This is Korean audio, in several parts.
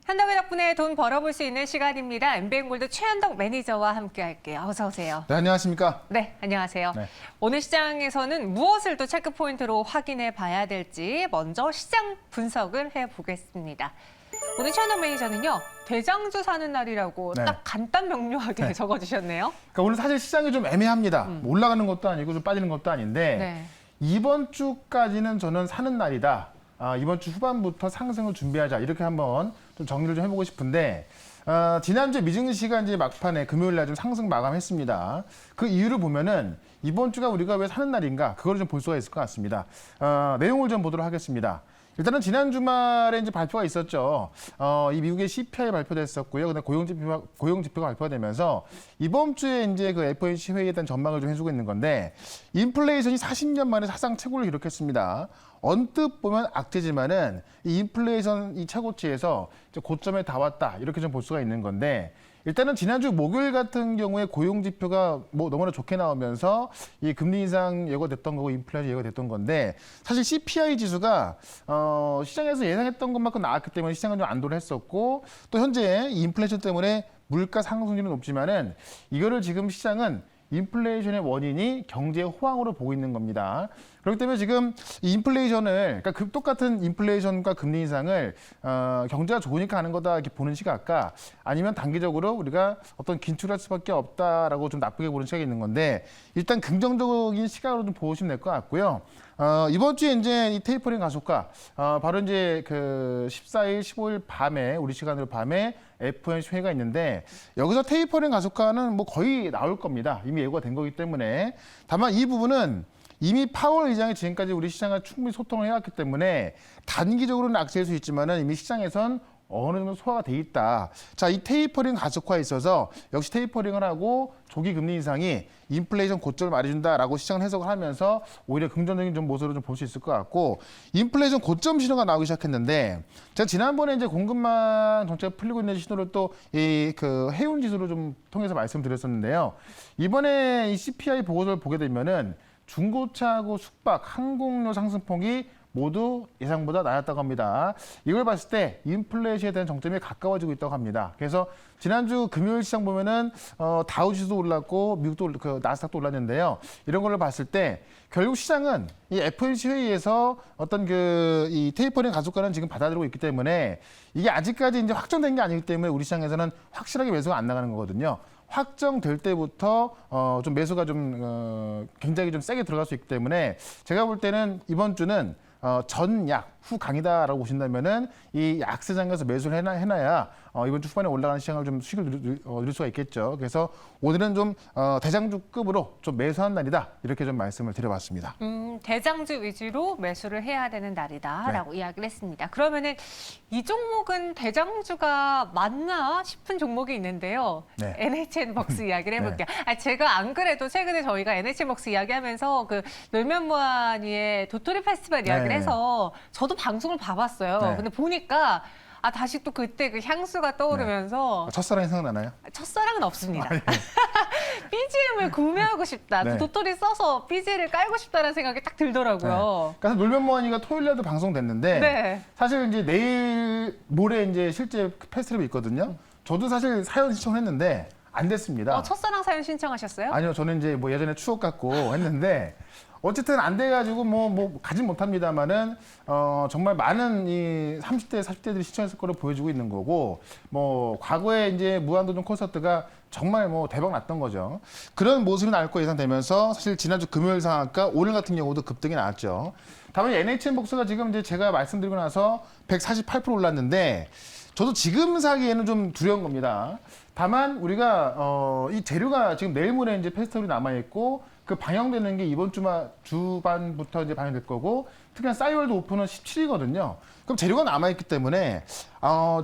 현덕의 덕분에 돈 벌어볼 수 있는 시간입니다. MBN골드 최현덕 매니저와 함께할게요. 어서 오세요. 네, 안녕하십니까? 네, 안녕하세요. 네. 오늘 시장에서는 무엇을 또 체크 포인트로 확인해 봐야 될지 먼저 시장 분석을 해보겠습니다. 오늘 최현덕 매니저는요, 대장주 사는 날이라고 네. 딱 간단 명료하게 적어주셨네요. 그러니까 오늘 사실 시장이 좀 애매합니다. 올라가는 것도 아니고 좀 빠지는 것도 아닌데 네. 이번 주까지는 저는 사는 날이다. 이번 주 후반부터 상승을 준비하자. 이렇게 한번 좀 정리를 좀 해보고 싶은데 지난주에 미증시가 이제 막판에 금요일 날 좀 상승 마감했습니다. 그 이유를 보면은 이번 주가 우리가 왜 사는 날인가 그걸 좀 볼 수가 있을 것 같습니다. 내용을 좀 보도록 하겠습니다. 일단은 지난 주말에 이제 발표가 있었죠. 이 미국의 CPI 발표됐었고요. 그다음 고용지표가 발표가 되면서 이번 주에 이제 그 FOMC 회의에 대한 전망을 좀 해주고 있는 건데 인플레이션이 40년 만에 사상 최고를 기록했습니다. 언뜻 보면 악재지만은 이 인플레이션 이 최고치에서 이제 고점에 다 왔다 이렇게 좀 볼 수가 있는 건데. 일단은 지난주 목요일 같은 경우에 고용지표가 뭐 너무나 좋게 나오면서 이 금리 인상 예고됐던 거고 인플레이션 예고됐던 건데 사실 CPI 지수가 시장에서 예상했던 것만큼 나왔기 때문에 시장은 좀 안도를 했었고 또 현재 이 인플레이션 때문에 물가 상승률은 높지만은 이거를 지금 시장은 인플레이션의 원인이 경제 호황으로 보고 있는 겁니다. 그렇기 때문에 지금 이 인플레이션을 그러니까 똑같은 인플레이션과 금리 인상을 경제가 좋으니까 하는 거다 이렇게 보는 시각과 아니면 단기적으로 우리가 어떤 긴축할 수밖에 없다라고 좀 나쁘게 보는 시각이 있는 건데 일단 긍정적인 시각으로 좀 보시면 될 것 같고요. 이번 주에 이제 이 테이퍼링 가속화 바로 이제 그 14일, 15일 밤에 우리 시간으로 밤에 FOMC 회의가 있는데 여기서 테이퍼링 가속화는 뭐 거의 나올 겁니다. 이미 예고가 된 거기 때문에 다만 이 부분은 이미 파월 의장이 지금까지 우리 시장과 충분히 소통을 해왔기 때문에 단기적으로는 악재일 수 있지만은 이미 시장에선 어느 정도 소화가 돼 있다. 자, 이 테이퍼링 가속화에 있어서 역시 테이퍼링을 하고 조기 금리 인상이 인플레이션 고점을 말해준다라고 시장을 해석을 하면서 오히려 긍정적인 좀 모습으로 좀 볼 수 있을 것 같고 인플레이션 고점 신호가 나오기 시작했는데 제가 지난번에 이제 공급망 정체가 풀리고 있는 신호를 또 이 그 해운 지수로 좀 통해서 말씀드렸었는데요. 이번에 이 CPI 보고서를 보게 되면은 중고차하고 숙박, 항공료 상승폭이 모두 예상보다 낮았다고 합니다. 이걸 봤을 때 인플레이션에 대한 정점이 가까워지고 있다고 합니다. 그래서 지난주 금요일 시장 보면은 다우지수도 올랐고 미국도 그 나스닥도 올랐는데요. 이런 걸로 봤을 때 결국 시장은 이 FOMC 회의에서 어떤 그 이 테이퍼링 가속화는 지금 받아들이고 있기 때문에 이게 아직까지 이제 확정된 게 아니기 때문에 우리 시장에서는 확실하게 매수가 안 나가는 거거든요. 확정될 때부터 좀 매수가 좀 굉장히 좀 세게 들어갈 수 있기 때문에 제가 볼 때는 이번 주는 전약 후 강이다라고 보신다면은 이 약세 장에서 매수를 해놔야 이번 주 후반에 올라가는 시장을 좀 수익을 누릴 수가 있겠죠. 그래서 오늘은 좀 대장주급으로 좀 매수한 날이다 이렇게 좀 말씀을 드려봤습니다. 대장주 위주로 매수를 해야 되는 날이다라고 이야기를 했습니다. 그러면은 이 종목은 대장주가 맞나 싶은 종목이 있는데요. 네. NHN벅스 이야기를 해볼게요. 제가 안 그래도 최근에 저희가 NHN벅스 이야기하면서 그 놀면 뭐하니의 도토리 페스티벌 이야기를 해서 저도 방송을 봐봤어요. 네. 근데 보니까 다시 또 그때 그 향수가 떠오르면서 첫사랑이 생각나나요? 첫사랑은 없습니다. BGM을 구매하고 싶다. 네. 도토리 써서 BGM을 깔고 싶다는 생각이 딱 들더라고요. 네. 그래서 놀면 뭐하니가 토요일 날도 방송됐는데 네. 사실 이제 내일 모레 이제 실제 페스티벌이 있거든요. 저도 사실 사연 신청했는데 안 됐습니다. 첫사랑 사연 신청하셨어요? 아니요, 저는 이제 뭐 예전에 추억 갖고 했는데 어쨌든 안 돼가지고 뭐 가진 못합니다만은 정말 많은 이 30대, 40대들이 시청했을 거로 보여주고 있는 거고 뭐 과거에 이제 무한도전 콘서트가 정말 뭐 대박 났던 거죠. 그런 모습이 나올 거 예상되면서 사실 지난주 금요일 상한가 오늘 같은 경우도 급등이 나왔죠. 다만 NHN벅스가 지금 이제 제가 말씀드리고 나서 148% 올랐는데 저도 지금 사기에는 좀 두려운 겁니다. 다만 우리가 이 재료가 지금 내일 모레 이제 페스티벌이 남아 있고 그 방영되는 게 이번 주반부터 이제 방영될 거고 특히나 싸이월드 오픈은 17이거든요. 그럼 재료가 남아 있기 때문에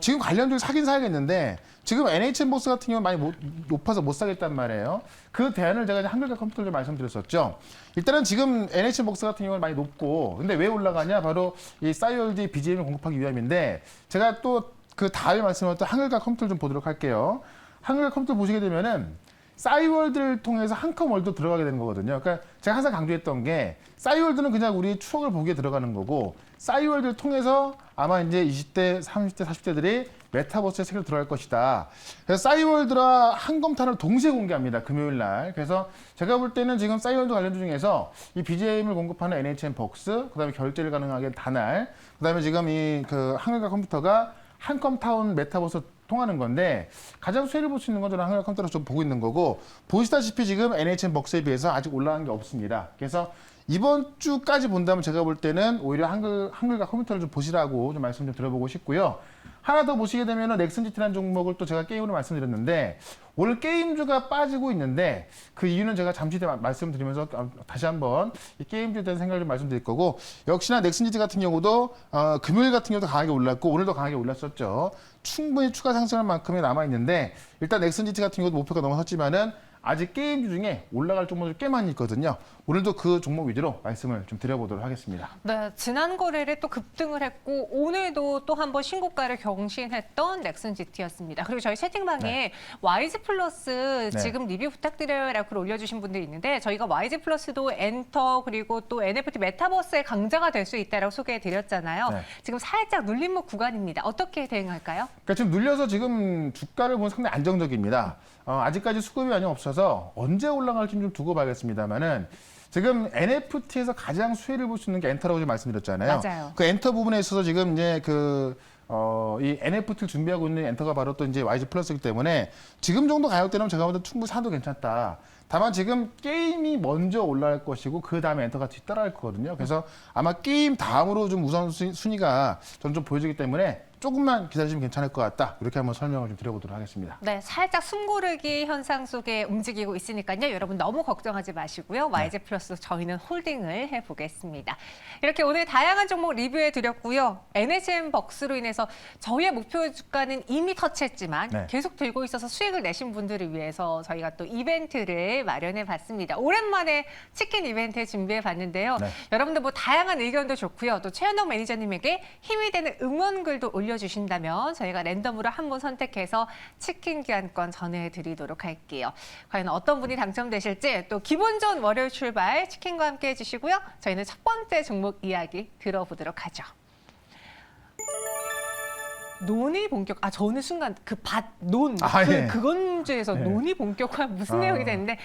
지금 관련주를 사긴 사야겠는데 지금 NHN벅스 같은 경우는 많이 높아서 못 사겠단 말이에요. 그 대안을 제가 한글과 컴퓨터를 말씀드렸었죠. 일단은 지금 NHN벅스 같은 경우는 많이 높고 근데 왜 올라가냐 바로 이 싸이월드 BGM을 공급하기 위함인데 제가 또 그 다음에 말씀드렸던 한글과 컴퓨터를 좀 보도록 할게요. 한글과 컴퓨터 보시게 되면은 싸이월드를 통해서 한컴월드 들어가게 되는 거거든요. 그러니까 제가 항상 강조했던 게 싸이월드는 그냥 우리 추억을 보기에 들어가는 거고 싸이월드를 통해서 아마 이제 20대, 30대, 40대들이 메타버스의 세계로 들어갈 것이다. 그래서 싸이월드와 한검탄을 동시에 공개합니다. 금요일 날. 그래서 제가 볼 때는 지금 싸이월드 관련 중에서 이 BGM을 공급하는 NHN 벅스, 그다음에 결제를 가능하게 다날, 그다음에 지금 이 그 한글과 컴퓨터가 한컴타운 메타버스 통하는 건데 가장 수혜를 볼 수 있는 건 저는 한글 컴퓨터로 좀 보고 있는 거고 보시다시피 지금 NHN 벅스에 비해서 아직 올라간 게 없습니다. 그래서 이번 주까지 본다면 제가 볼 때는 오히려 한글과 컴퓨터를 좀 보시라고 좀 말씀 좀 드려보고 싶고요. 하나 더 보시게 되면은 넥슨GT라는 종목을 또 제가 게임으로 말씀드렸는데 오늘 게임주가 빠지고 있는데 그 이유는 제가 잠시 뒤에 말씀드리면서 다시 한번 이 게임주에 대한 생각을 좀 말씀드릴 거고 역시나 넥슨GT 같은 경우도 금요일 같은 경우도 강하게 올랐고 오늘도 강하게 올랐었죠. 충분히 추가 상승할 만큼이 남아 있는데 일단 넥슨GT 같은 경우도 목표가 넘어섰지만은 아직 게임주 중에 올라갈 종목들이 꽤 많이 있거든요. 오늘도 그 종목 위주로 말씀을 좀 드려보도록 하겠습니다. 네, 지난 거래일에 또 급등을 했고 오늘도 또 한 번 신고가를 경신했던 넥슨GT였습니다. 그리고 저희 채팅방에 YG 플러스 지금 리뷰 부탁드려요라고 글 올려주신 분들이 있는데 저희가 YG 플러스도 엔터 그리고 또 NFT 메타버스의 강자가 될 수 있다라고 소개해드렸잖아요. 지금 살짝 눌림목 구간입니다. 어떻게 대응할까요? 그러니까 지금 눌려서 지금 주가를 보면 상당히 안정적입니다. 아직까지 수급이 많이 없어서 언제 올라갈지 좀 두고 봐야겠습니다만은 지금 NFT에서 가장 수혜를 볼 수 있는 게 엔터라고 지금 말씀드렸잖아요. 맞아요. 그 엔터 부분에 있어서 지금 이제 이 NFT를 준비하고 있는 엔터가 바로 또 이제 YG 플러스이기 때문에 지금 정도 가격대는 제가 보다 충분히 사도 괜찮다. 다만 지금 게임이 먼저 올라갈 것이고 그 다음에 엔터가 뒤따라갈 거거든요. 그래서 아마 게임 다음으로 좀 우선순위가 저는 좀 보여지기 때문에 조금만 기다리시면 괜찮을 것 같다. 이렇게 한번 설명을 좀 드려보도록 하겠습니다. 네, 살짝 숨고르기 현상 속에 움직이고 있으니까요. 여러분 너무 걱정하지 마시고요. YG 플러스 저희는 홀딩을 해보겠습니다. 이렇게 오늘 다양한 종목 리뷰해 드렸고요. NHN 벅스로 인해서 저희의 목표 주가는 이미 터치했지만 계속 들고 있어서 수익을 내신 분들을 위해서 저희가 또 이벤트를 마련해 봤습니다. 오랜만에 치킨 이벤트 준비해 봤는데요. 여러분들 뭐 다양한 의견도 좋고요. 또 최현동 매니저님에게 힘이 되는 응원글도 올려주신다면 저희가 랜덤으로 한 분 선택해서 치킨 교환권 전해드리도록 할게요. 과연 어떤 분이 당첨되실지 또 기분 좋은 월요일 출발 치킨과 함께 해주시고요. 저희는 첫 번째 종목 이야기 들어보도록 하죠. 논의 본격. 저는 순간 그 논 그건주에서 논의 본격화 무슨 내용이 됐는데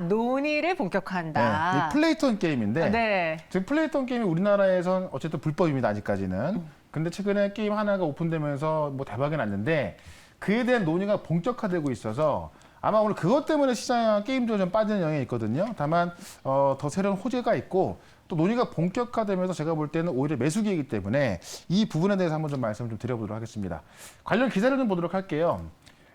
논의를 본격화한다. 이 플레이톤 게임인데 지금 플레이톤 게임이 우리나라에선 어쨌든 불법입니다. 아직까지는. 근데 최근에 게임 하나가 오픈되면서 뭐 대박이 났는데 그에 대한 논의가 본격화되고 있어서 아마 오늘 그것 때문에 시장 게임주가 좀 빠지는 영향이 있거든요. 다만 더 새로운 호재가 있고 또 논의가 본격화되면서 제가 볼 때는 오히려 매수기이기 때문에 이 부분에 대해서 한번 좀 말씀을 좀 드려보도록 하겠습니다. 관련 기사를 좀 보도록 할게요.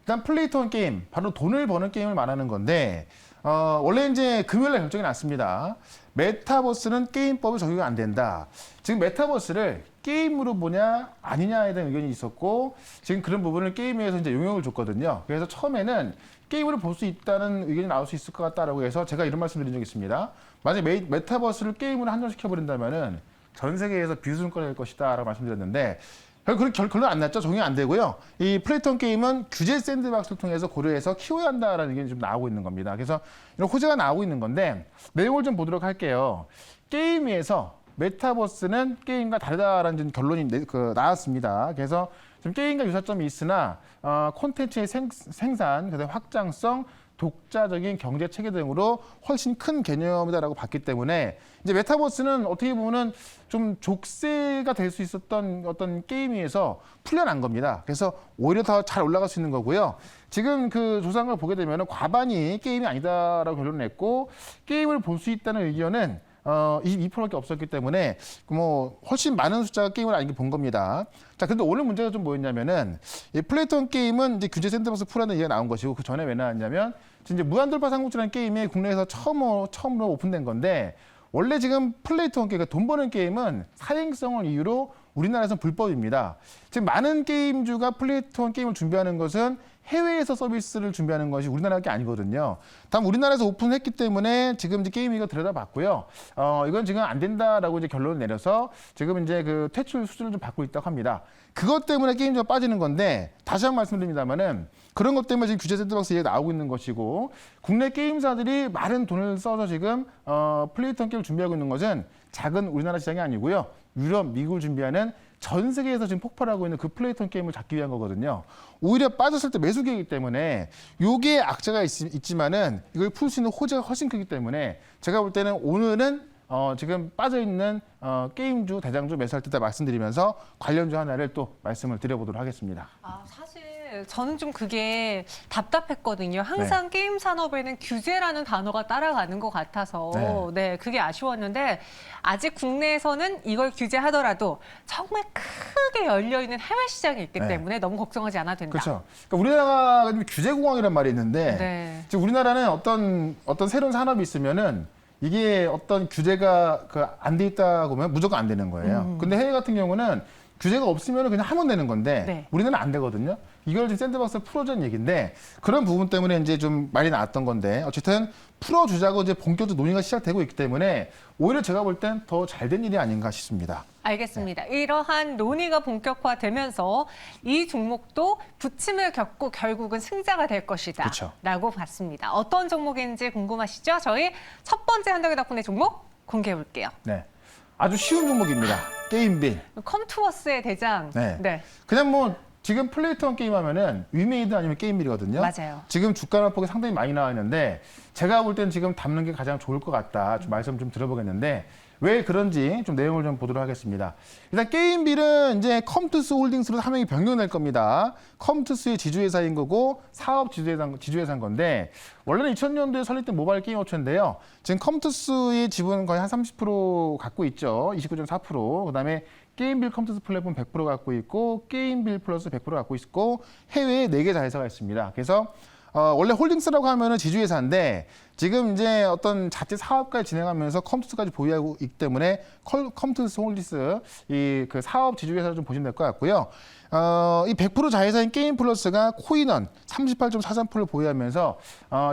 일단 플레이톤 게임, 바로 돈을 버는 게임을 말하는 건데 원래 이제 금요일에 결정이 났습니다. 메타버스는 게임법이 적용이 안 된다. 지금 메타버스를 게임으로 보냐 아니냐에 대한 의견이 있었고 지금 그런 부분을 게임에서 이제 용역을 줬거든요. 그래서 처음에는 게임으로 볼 수 있다는 의견이 나올 수 있을 것 같다라고 해서 제가 이런 말씀드린 적이 있습니다. 만약에 메타버스를 게임으로 한정시켜 버린다면은 전 세계에서 비웃음거리 될 것이다라고 말씀드렸는데 결론 안 났죠. 적용이 안 되고요. 이 플레이톤 게임은 규제 샌드박스를 통해서 고려해서 키워야 한다라는 의견이 좀 나오고 있는 겁니다. 그래서 이런 호재가 나오고 있는 건데 내용을 좀 보도록 할게요. 게임에서 메타버스는 게임과 다르다라는 결론이 나왔습니다. 그래서 좀 게임과 유사점이 있으나 콘텐츠의 생산, 그다음에 확장성, 독자적인 경제 체계 등으로 훨씬 큰 개념이다라고 봤기 때문에 이제 메타버스는 어떻게 보면은 좀 족쇄가 될 수 있었던 어떤 게임에서 풀려난 겁니다. 그래서 오히려 더 잘 올라갈 수 있는 거고요. 지금 그 조사한 걸 보게 되면은 과반이 게임이 아니다라고 결론을 냈고 게임을 볼 수 있다는 의견은 22%밖에 없었기 때문에 뭐 훨씬 많은 숫자가 게임을 아닌 게 본 겁니다. 자, 근데 오늘 문제가 좀 뭐였냐면은 이 플레이톤 게임은 이제 규제 샌드박스 풀라는 얘기가 나온 것이고 그 전에 왜 나왔냐면 이제 무한돌파 삼국지라는 게임이 국내에서 처음으로 오픈된 건데 원래 지금 플레이톤 게임, 그러니까 돈 버는 게임은 사행성을 이유로 우리나라에서는 불법입니다. 지금 많은 게임주가 플레이톤 게임을 준비하는 것은 해외에서 서비스를 준비하는 것이 우리나라가 아니거든요. 다만 우리나라에서 오픈했기 때문에 지금 이제 게임위가 들여다봤고요. 이건 지금 안 된다라고 이제 결론을 내려서 지금 이제 그 퇴출 수준을 좀 받고 있다고 합니다. 그것 때문에 게임주가 빠지는 건데 다시 한 번 말씀드립니다만은 그런 것 때문에 지금 규제 샌드박스 얘기가 나오고 있는 것이고 국내 게임사들이 많은 돈을 써서 지금 플레이톤 게임을 준비하고 있는 것은 작은 우리나라 시장이 아니고요. 유럽, 미국을 준비하는 전 세계에서 지금 폭발하고 있는 그 플레이톤 게임을 잡기 위한 거거든요. 오히려 빠졌을 때 매수기이기 때문에 요게 악재가 있지만은 이걸 풀 수 있는 호재가 훨씬 크기 때문에 제가 볼 때는 오늘은 지금 빠져있는 게임주, 대장주 매수할 때 말씀드리면서 관련주 하나를 또 말씀을 드려보도록 하겠습니다. 사실 저는 좀 그게 답답했거든요. 항상 게임 산업에는 규제라는 단어가 따라가는 것 같아서 네, 그게 아쉬웠는데 아직 국내에서는 이걸 규제하더라도 정말 크게 열려있는 해외 시장이 있기 때문에 너무 걱정하지 않아도 된다. 그렇죠. 그러니까 우리나라가 규제공황이란 말이 있는데 지금 우리나라는 어떤 새로운 산업이 있으면은 이게 어떤 규제가 안 돼 있다고 하면 무조건 안 되는 거예요. 근데 해외 같은 경우는 규제가 없으면 그냥 하면 되는 건데 우리나라는 안 되거든요. 이걸 지금 샌드박스에 풀어준 얘기인데 그런 부분 때문에 이제 좀 말이 나왔던 건데 어쨌든 풀어주자고 이제 본격적으로 논의가 시작되고 있기 때문에 오히려 제가 볼 땐 더 잘 된 일이 아닌가 싶습니다. 알겠습니다. 이러한 논의가 본격화되면서 이 종목도 부침을 겪고 결국은 승자가 될 것이다. 그렇죠. 라고 봤습니다. 어떤 종목인지 궁금하시죠? 저희 첫 번째 한덕의 덕분에 종목 공개해 볼게요. 네, 아주 쉬운 종목입니다. 게임빌. 컴투어스의 대장. 네. 그냥 뭐 지금 플레이톤 게임 하면은 위메이드 아니면 게임빌이거든요. 맞아요. 지금 주가 폭이 상당히 많이 나와 있는데 제가 볼 때는 지금 담는 게 가장 좋을 것 같다. 좀 말씀 좀 들어보겠는데 왜 그런지 좀 내용을 좀 보도록 하겠습니다. 일단 게임빌은 이제 컴투스 홀딩스로 사명이 변경될 겁니다. 컴투스의 지주회사인 거고 사업 지주회사인 건데 원래는 2000년도에 설립된 모바일 게임 업체인데요. 지금 컴투스의 지분은 거의 한 30% 갖고 있죠. 29.4%. 그다음에 게임빌 컴투스 플랫폼 100% 갖고 있고 게임빌 플러스 100% 갖고 있고 해외에 4개 자회사가 있습니다. 그래서 원래 홀딩스라고 하면은 지주회사인데 지금 이제 어떤 자체 사업까지 진행하면서 컴투스까지 보유하고 있기 때문에 컴투스 홀딩스 이 그 사업 지주회사를 좀 보시면 될 것 같고요. 이 100% 자회사인 게임 플러스가 코인원 38.43%를 보유하면서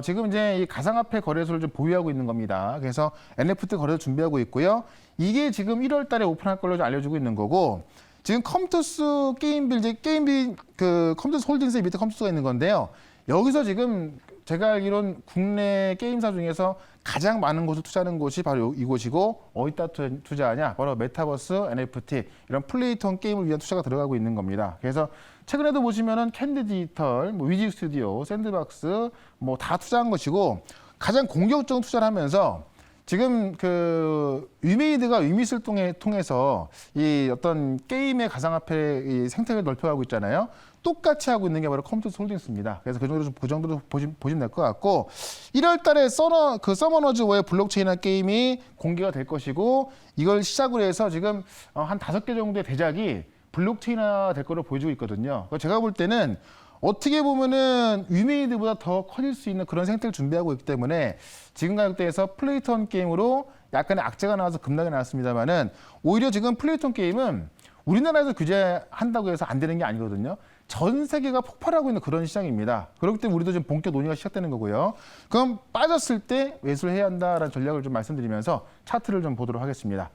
지금 이제 이 가상화폐 거래소를 좀 보유하고 있는 겁니다. 그래서 NFT 거래소 준비하고 있고요. 이게 지금 1월 달에 오픈할 걸로 좀 알려주고 있는 거고 지금 컴투스 게임빌 그 컴투스 홀딩스 밑에 컴투스가 있는 건데요. 여기서 지금 제가 알기로는 국내 게임사 중에서 가장 많은 곳을 투자하는 곳이 바로 이곳이고 어디다 투자하냐? 바로 메타버스, NFT 이런 플레이톤 게임을 위한 투자가 들어가고 있는 겁니다. 그래서 최근에도 보시면은 캔디 디지털, 위직 스튜디오, 샌드박스 뭐 다 투자한 것이고 가장 공격적인 투자를 하면서 지금 그 위메이드가 위밋을 통해서 이 어떤 게임의 가상화폐 이 생태계를 넓혀가고 있잖아요. 똑같이 하고 있는 게 바로 컴투스 홀딩스입니다. 그래서 그 정도로 보시면 될 것 같고 1월 달에 서머너즈 워의 블록체인한 게임이 공개가 될 것이고 이걸 시작으로 해서 지금 한 5개 정도의 대작이 블록체인화 될 거로 보여지고 있거든요. 제가 볼 때는 어떻게 보면은 위메이드보다 더 커질 수 있는 그런 생태를 준비하고 있기 때문에 지금 가격대에서 플레이톤 게임으로 약간의 악재가 나와서 급락이 나왔습니다만은 오히려 지금 플레이톤 게임은 우리나라에서 규제한다고 해서 안 되는 게 아니거든요. 전 세계가 폭발하고 있는 그런 시장입니다. 그렇기 때문에 우리도 지금 본격 논의가 시작되는 거고요. 그럼 빠졌을 때 매수를 해야 한다라는 전략을 좀 말씀드리면서 차트를 좀 보도록 하겠습니다.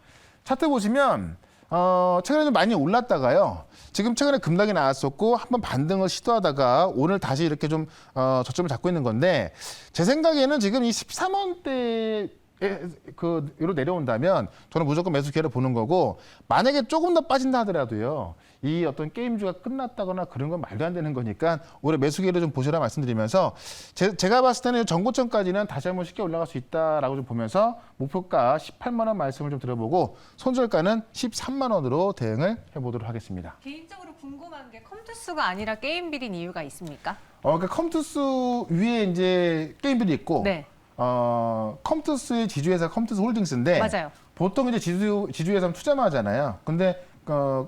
차트 보시면 최근에 좀 많이 올랐다가요. 지금 최근에 급락이 나왔었고 한번 반등을 시도하다가 오늘 다시 이렇게 좀 저점을 잡고 있는 건데 제 생각에는 지금 이 13원대 로 내려온다면 저는 무조건 매수 기회를 보는 거고 만약에 조금 더 빠진다 하더라도요. 이 어떤 게임주가 끝났다거나 그런 건 말도 안 되는 거니까 올해 매수 기회를 좀 보시라 말씀드리면서 제가 봤을 때는 전고점까지는 다시 한번 쉽게 올라갈 수 있다라고 좀 보면서 목표가 18만 원 말씀을 좀 드려보고 손절가는 13만 원으로 대응을 해보도록 하겠습니다. 개인적으로 궁금한 게 컴투스가 아니라 게임빌인 이유가 있습니까? 그러니까 컴투스 위에 이제 게임빌이 있고 네. 컴투스의 지주회사 컴투스 홀딩스인데 맞아요. 보통 이제 지주회사는 투자만 하잖아요. 근데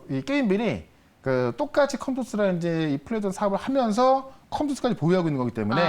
이 게임빌이 똑같이 컴투스랑 이제 이 플레이톤 사업을 하면서 컴투스까지 보유하고 있는 거기 때문에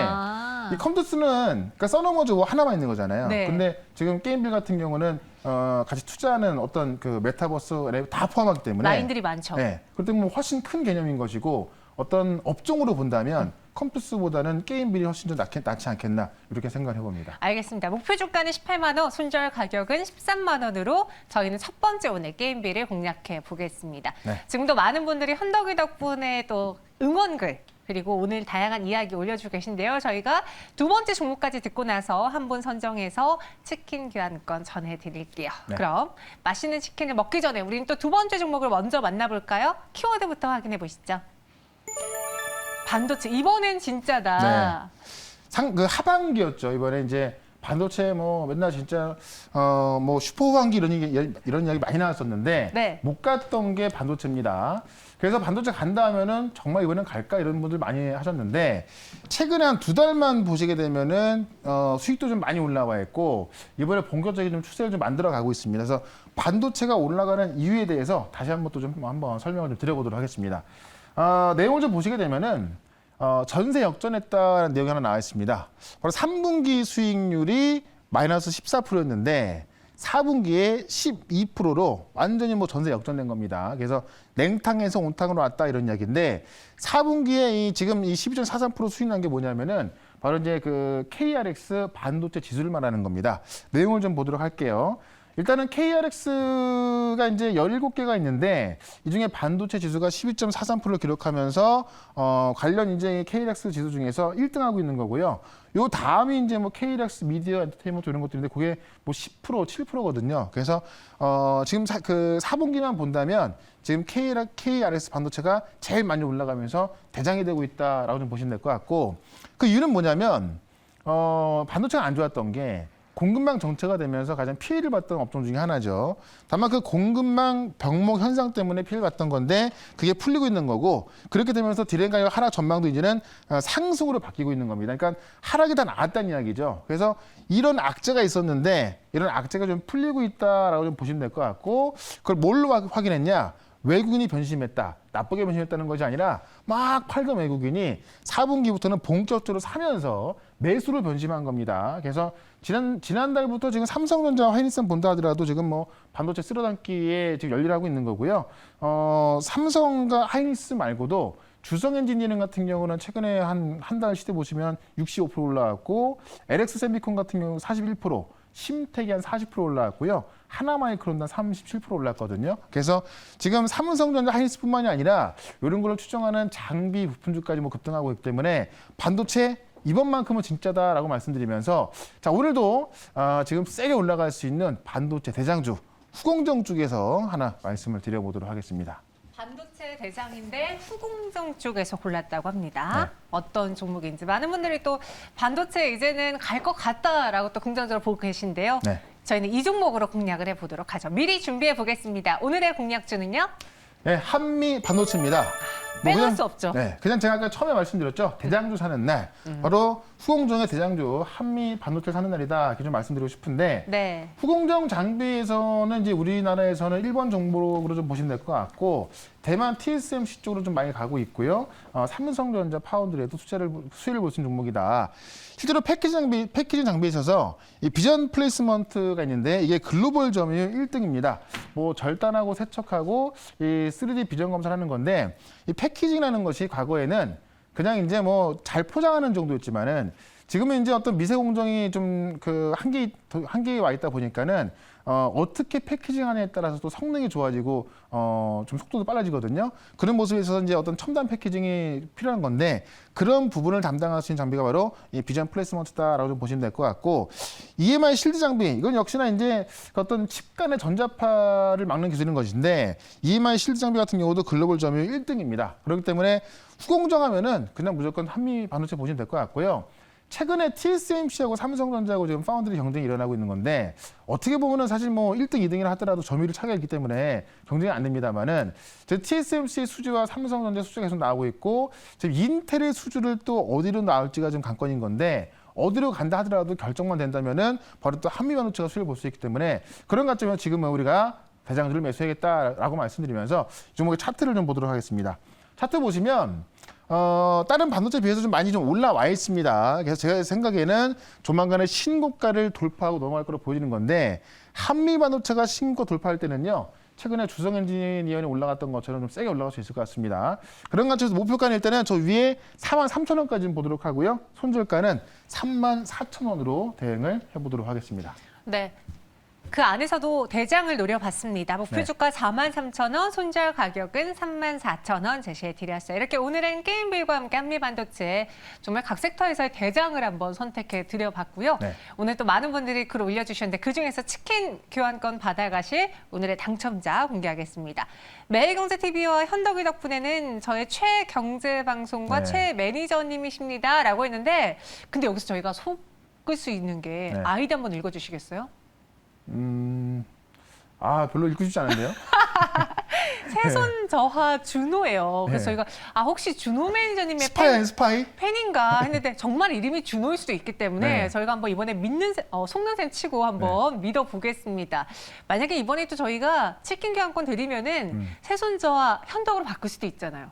이 컴투스는 그러니까 서머너즈 하나만 있는 거잖아요. 네. 근데 지금 게임빌 같은 경우는 같이 투자하는 어떤 그 메타버스 다 포함하기 때문에 라인들이 많죠. 네. 그렇기 때문에 훨씬 큰 개념인 것이고 어떤 업종으로 본다면 컴투스보다는 게임빌이 훨씬 더 낫지 않겠나 이렇게 생각을 해봅니다. 알겠습니다. 목표 주가는 18만 원, 손절 가격은 13만 원으로 저희는 첫 번째 오늘 게임빌을 공략해 보겠습니다. 네. 지금도 많은 분들이 헌덕이 덕분에 또 응원글 그리고 오늘 다양한 이야기 올려주고 계신데요. 저희가 두 번째 종목까지 듣고 나서 한 분 선정해서 치킨 교환권 전해드릴게요. 네. 그럼 맛있는 치킨을 먹기 전에 우리는 또 두 번째 종목을 먼저 만나볼까요? 키워드부터 확인해 보시죠. 반도체 이번엔 진짜다. 그 하반기였죠. 이번에 이제 반도체 뭐 맨날 진짜 뭐 슈퍼 후반기 이런 이야기 많이 나왔었는데 네. 못 갔던 게 반도체입니다. 그래서 반도체 간다 하면은 정말 이번엔 갈까 이런 분들 많이 하셨는데 최근에 한 2달만 보시게 되면은 수익도 좀 많이 올라와 있고 이번에 본격적인 좀 추세를 좀 만들어 가고 있습니다. 그래서 반도체가 올라가는 이유에 대해서 다시 한번 또 좀 한번 설명을 좀 드려보도록 하겠습니다. 내용을 좀 보시게 되면은 전세 역전했다는 내용이 하나 나와 있습니다. 바로 3분기 수익률이 마이너스 14%였는데 4분기에 12%로 완전히 뭐 전세 역전된 겁니다. 그래서 냉탕에서 온탕으로 왔다 이런 이야기인데 4분기에 지금 이 12.43% 수익 난 게 뭐냐면은 바로 이제 그 KRX 반도체 지수를 말하는 겁니다. 내용을 좀 보도록 할게요. 일단은 KRX가 이제 17개가 있는데 이 중에 반도체 지수가 12.43%를 기록하면서 관련 이제 KRX 지수 중에서 1등하고 있는 거고요. 요 다음이 이제 뭐 KRX 미디어 엔터테인먼트 이런 것들인데 그게 뭐 10%, 7%거든요. 그래서 지금 그 4분기만 본다면 지금 KRX 반도체가 제일 많이 올라가면서 대장이 되고 있다라고 좀 보시면 될 것 같고 그 이유는 뭐냐면 반도체가 안 좋았던 게 공급망 정체가 되면서 가장 피해를 봤던 업종 중에 하나죠. 다만 그 공급망 병목 현상 때문에 피해를 봤던 건데 그게 풀리고 있는 거고 그렇게 되면서 디램 가격 하락 전망도 이제는 상승으로 바뀌고 있는 겁니다. 그러니까 하락이 다 나았다는 이야기죠. 그래서 이런 악재가 있었는데 이런 악재가 좀 풀리고 있다라고 좀 보시면 될 것 같고 그걸 뭘로 확인했냐? 외국인이 변심했다. 나쁘게 변심했다는 것이 아니라 막 팔던 외국인이 4분기부터는 본격적으로 사면서 매수로 변심한 겁니다. 그래서 지난달부터 지금 삼성전자와 하이닉스 본다 하더라도 지금 뭐 반도체 쓸어담기에 지금 열일하고 있는 거고요. 삼성과 하이닉스 말고도 주성 엔지니어링 같은 경우는 최근에 한 달 시대 보시면 65% 올라왔고 LX 세미콘 같은 경우 41%, 심텍이 한 40% 올라왔고요. 하나마이크론도 한 37% 올랐거든요. 그래서 지금 삼성전자 하이닉스뿐만이 아니라 이런 걸로 추정하는 장비 부품주까지 뭐 급등하고 있기 때문에 반도체 이번만큼은 진짜다라고 말씀드리면서 자 오늘도 지금 세게 올라갈 수 있는 반도체 대장주 후공정 쪽에서 하나 말씀을 드려보도록 하겠습니다. 반도체 대장인데 후공정 쪽에서 골랐다고 합니다. 네. 어떤 종목인지 많은 분들이 또 반도체 이제는 갈 것 같다라고 또 긍정적으로 보고 계신데요. 네. 저희는 이 종목으로 공략을 해보도록 하죠. 미리 준비해 보겠습니다. 오늘의 공략주는요? 네, 한미 반도체입니다. 빼놓을 수 없죠. 네, 그냥 제가 아까 처음에 말씀드렸죠. 대장주 사는 날, 바로 후공정의 대장주 한미 반도체 사는 날이다. 이렇게 좀 말씀드리고 싶은데 네. 후공정 장비에서는 이제 우리나라에서는 1번 종목으로 좀 보시면 될 것 같고 대만 TSMC 쪽으로 좀 많이 가고 있고요. 삼성전자 파운드리에도 수혜를 볼 수 있는 종목이다. 실제로 패키징 장비에 있어서 이 비전 플레이스먼트가 있는데 이게 글로벌 점유율 1등입니다. 뭐 절단하고 세척하고 이 3D 비전 검사를 하는 건데 이 패키징이라는 것이 과거에는 그냥 이제 뭐 잘 포장하는 정도였지만은 지금은 이제 어떤 미세 공정이 좀 그 한계에 와 있다 보니까는 어떻게 패키징하느냐에 따라서 또 성능이 좋아지고 좀 속도도 빨라지거든요. 그런 모습에 있어서 이제 어떤 첨단 패키징이 필요한 건데 그런 부분을 담당할 수 있는 장비가 바로 이 비전 플레이스먼트다라고 좀 보시면 될 것 같고 EMI 실드 장비 이건 역시나 이제 어떤 칩 간의 전자파를 막는 기술인 것인데 EMI 실드 장비 같은 경우도 글로벌 점유율 1등입니다. 그렇기 때문에 후공정하면은 그냥 무조건 한미 반도체 보시면 될 것 같고요. 최근에 TSMC하고 삼성전자하고 지금 파운드리 경쟁이 일어나고 있는 건데 어떻게 보면은 사실 뭐 1등, 2등이라 하더라도 점유율 차이가 있기 때문에 경쟁이 안 됩니다만은 TSMC의 수주와 삼성전자 수주가 계속 나오고 있고 지금 인텔의 수주를 또 어디로 나올지가 좀 관건인 건데 어디로 간다 하더라도 결정만 된다면은 바로 또 한미 반도체가 수혜를 볼 수 있기 때문에 그런 관점에서 지금은 우리가 대장주를 매수해야겠다라고 말씀드리면서 이 종목의 차트를 좀 보도록 하겠습니다. 차트 보시면 다른 반도체에 비해서 좀 많이 좀 올라와 있습니다. 그래서 제가 생각에는 조만간에 신고가를 돌파하고 넘어갈 거로 보이는 건데 한미 반도체가 신고 돌파할 때는요. 최근에 주성 엔지니어링이 올라갔던 것처럼 좀 세게 올라갈 수 있을 것 같습니다. 그런 관점에서 목표가는 일단은 저 위에 43,000원까지 보도록 하고요. 손절가는 34,000원으로 대응을 해보도록 하겠습니다. 네. 그 안에서도 대장을 노려봤습니다. 목표주가 43,000원, 손절 가격은 34,000원 제시해드렸어요. 이렇게 오늘은 게임빌과 함께 한미반도체 정말 각 섹터에서의 대장을 한번 선택해드려봤고요. 네. 오늘 또 많은 분들이 글 올려주셨는데 그중에서 치킨 교환권 받아가실 오늘의 당첨자 공개하겠습니다. 매일경제TV와 현덕이 덕분에는 저의 최경제방송과 네. 최 매니저님이십니다. 라고 했는데 근데 여기서 저희가 속을 수 있는 게 네. 아이디 한번 읽어주시겠어요? 별로 읽고 싶지 않은데요. 세손 저하 준호예요. 그래서 네. 저희가 혹시 준호 매니저님의 스파이 아닌 스파이? 팬인가 했는데 정말 이름이 준호일 수도 있기 때문에 네. 저희가 한번 이번에 속는 셈 치고 한번 믿어보겠습니다. 만약에 이번에 또 저희가 치킨 교환권 드리면은 세손 저하 현덕으로 바꿀 수도 있잖아요.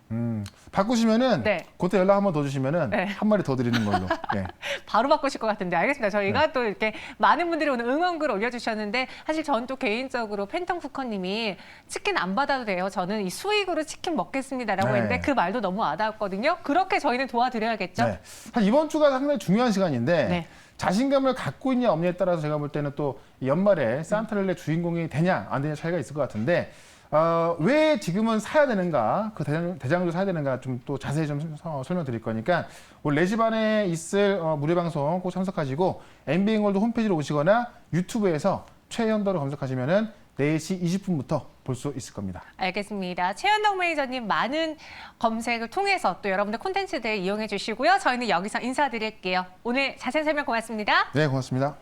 바꾸시면은 네. 그때 연락 한번 더 주시면은 네. 한 마리 더 드리는 걸로. 네. 바로 바꾸실 것 같은데 알겠습니다. 저희가 네. 또 이렇게 많은 분들이 오늘 응원글 올려주셨는데 사실 저는 또 개인적으로 팬텀 쿠커님이 치킨 안 받아도 돼요. 저는 이 수익으로 치킨 먹겠습니다라고 네. 했는데 그 말도 너무 와닿았거든요. 그렇게 저희는 도와드려야겠죠. 네. 사실 이번 주가 상당히 중요한 시간인데 네. 자신감을 갖고 있냐 없냐에 따라서 제가 볼 때는 또 연말에 산타렐레 주인공이 되냐 안 되냐 차이가 있을 것 같은데 왜 지금은 사야 되는가 그 대장도 사야 되는가 좀 또 자세히 좀 설명드릴 거니까 오늘 4시 반에 있을 무료 방송 꼭 참석하시고 MBN골드 홈페이지로 오시거나 유튜브에서 최현덕을 검색하시면은 4시 20분부터 볼 수 있을 겁니다. 알겠습니다. 최현덕 매니저님 많은 검색을 통해서 또 여러분들 콘텐츠들 이용해 주시고요. 저희는 여기서 인사드릴게요. 오늘 자세한 설명 고맙습니다. 네, 고맙습니다.